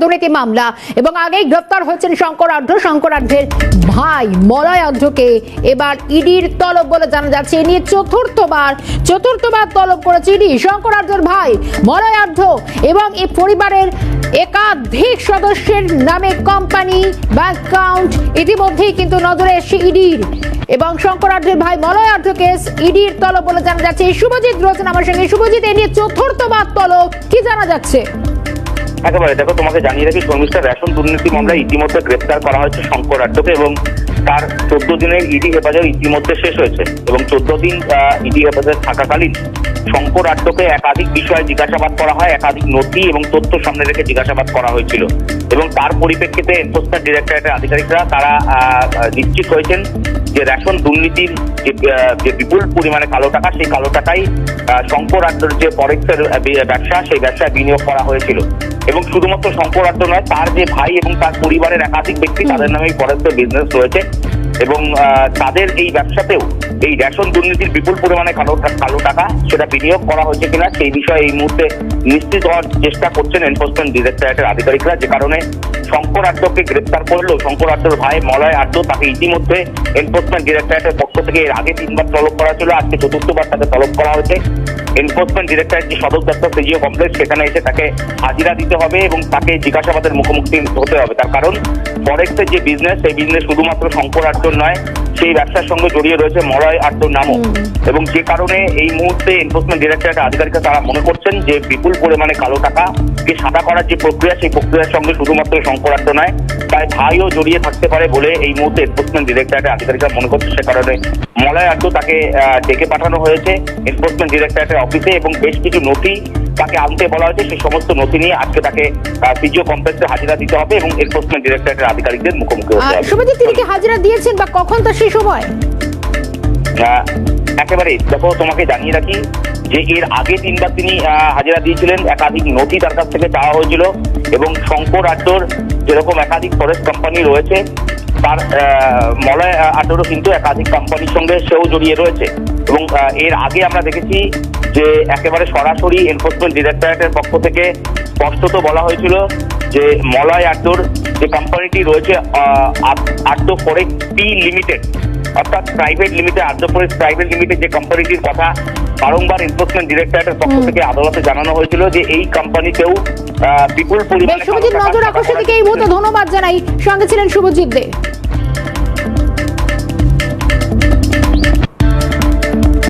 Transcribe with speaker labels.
Speaker 1: দুর্নীতি মামলা এবং আগেই গ্রেফতার হয়েছেন শঙ্কর আঢ্যের ভাই মলয় আঢ্যকে এবার ইডির তলব বলে জানা যাচ্ছে। এ নিয়ে চতুর্থবার তলব করেছে ইডি শঙ্কর আঢ্যের ভাই মলয় আঢ্য এবং এই পরিবারের একাধিক সদস্যের নামে কোম্পানি ব্যাংক অ্যাকাউন্ট ইতিমধ্যেই কিন্তু নজরে এসেছে ইডির এবং শঙ্কর আঢ্যের ভাই মলয় আঢ্যকে ইডির তলব বলে জানা যাচ্ছে। শুভজিৎ রয়েছেন আমার সঙ্গে। শুভজিৎ, এ নিয়ে চতুর্থবার তলব, কি জানা যাচ্ছে?
Speaker 2: একেবারে দেখো, তোমাকে জানিয়ে রাখি, শর্মিষ্ঠা, রেশন দুর্নীতি মামলায় ইতিমধ্যে গ্রেফতার করা হয়েছে শঙ্কর আঢ্যকে এবং তার 14 দিনের ইডি হেফাজত ইতিমধ্যে শেষ হয়েছে এবং 14 দিন ইডি হেফাজত থাকাকালীন শঙ্কর আঢ্যকে একাধিক বিষয়ে জিজ্ঞাসাবাদ করা হয়, একাধিক নথি এবং তথ্য সামনে রেখে জিজ্ঞাসাবাদ করা হয়েছিল এবং তার পরিপ্রেক্ষিতে এনফোর্সমেন্ট ডিরেক্টরেটের আধিকারিকরা তারা নিশ্চিত হয়েছেন যে রেশন দুর্নীতির যে বিপুল পরিমাণে কালো টাকা, সেই কালো টাকাই শঙ্কর আঢ্যর যে ফরেক্সের ব্যবসা, সেই ব্যবসায় বিনিয়োগ করা হয়েছিল এবং শুধুমাত্র শঙ্কর আঢ্য নয়, তার যে ভাই এবং তার পরিবারের একাধিক ব্যক্তি, তাদের নামে ফরেক্সের বিজনেস রয়েছে এবং তাদের এই ব্যবসাতেও এই রেশন দুর্নীতির বিপুল পরিমাণে কালো টাকা সেটা বিনিয়োগ করা হয়েছে কিনা সেই বিষয়ে এই মুহূর্তে নিশ্চিত হওয়ার চেষ্টা করছেন এনফোর্সমেন্ট ডিরেক্টরেটের আধিকারিকরা। যে কারণে শঙ্কর আঢ্যকে গ্রেপ্তার করলেও শঙ্কর আঢ্যর ভাই মলয় আঢ্য তাকে ইতিমধ্যে এনফোর্সমেন্ট ডিরেক্টরেটের পক্ষ থেকে এর আগে 3বার তলব করা ছিল, আজকে চতুর্থবার তাকে তলব করা হয়েছে। এনফোর্সমেন্ট ডিরেক্টরেট যে সদর দপ্তর সিজিও কমপ্লেক্স, সেখানে এসে তাকে হাজিরা দিতে হবে এবং তাকে জিজ্ঞাসাবাদের মুখোমুখি হতে হবে। তার কারণ ফরেক্সের যে বিজনেস, সেই বিজনেস শুধুমাত্র শঙ্কর আঢ্যর নয়, সেই ব্যবসার সঙ্গে জড়িয়ে রয়েছে মলয় আঢ্যর নামও এবং যে কারণে এই মুহূর্তে এনফোর্সমেন্ট ডিরেক্টরেটের আধিকারিকরা তারা মনে করছেন যে বিপুল পরিমাণে কালো টাকাকে সাদা করার যে প্রক্রিয়া, সেই প্রক্রিয়ার সঙ্গে শুধুমাত্র শঙ্কর আঢ্য নয়, তাই ভাইও জড়িয়ে থাকতে পারে বলে এই মুহূর্তে এনফোর্সমেন্ট ডিরেক্টরেটের আধিকারিকরা মনে করছে। সে কারণে মলয় আঢ্য তাকে ডেকে পাঠানো হয়েছে এনফোর্সমেন্ট ডিরেক্টরেটের অফিসে এবং বেশ কিছু নথি তাকে আনতে বলা হয়েছে। সেই সমস্ত নথি নিয়ে আজকে তাকে সিজিও কমপ্লেক্সে হাজিরা দিতে হবে এবং এনফোর্সমেন্ট ডিরেক্টরেটের আধিকারিকদের মুখোমুখি হতে হবে।
Speaker 1: শুভজিৎ, তিনি কি হাজিরা দিয়েছেন বা কখন তার সেই সময়?
Speaker 2: একেবারে দেখো, তোমাকে জানিয়ে রাখি যে এর আগে 3বার তিনি হাজিরা দিয়েছিলেন, একাধিক নথি তার কাছ থেকে চাওয়া হয়েছিল এবং শঙ্কর আঢ্যর যেরকম একাধিক ফরেস্ট কোম্পানি রয়েছে, তার মলয় আঢ্যরও কিন্তু একাধিক কোম্পানির সঙ্গে সেও জড়িয়ে রয়েছে এবং এর আগে আমরা দেখেছি যে একেবারে সরাসরি এনফোর্সমেন্ট ডিরেক্টরেটের পক্ষ থেকে স্পষ্টত বলা হয়েছিল যে মলয় আঢ্যর যে কোম্পানিটি রয়েছে আঢ্য ফরেক্স পি লিমিটেড, অর্থাৎ প্রাইভেট লিমিটেড, আঢ্য ফরেক্স প্রাইভেট লিমিটেড যে কোম্পানিটির কথা বারংবার এনফোর্সমেন্ট ডিরেক্টরেটের পক্ষ থেকে আদালতে জানানো হয়েছিল যে এই কোম্পানিতেও বিপুল পরিমাণে।
Speaker 1: শুভজিৎ, নজর আকর্ষণ থেকে এই মুহূর্তে ধন্যবাদ জানাই। সঙ্গে ছিলেন শুভজিৎ দে।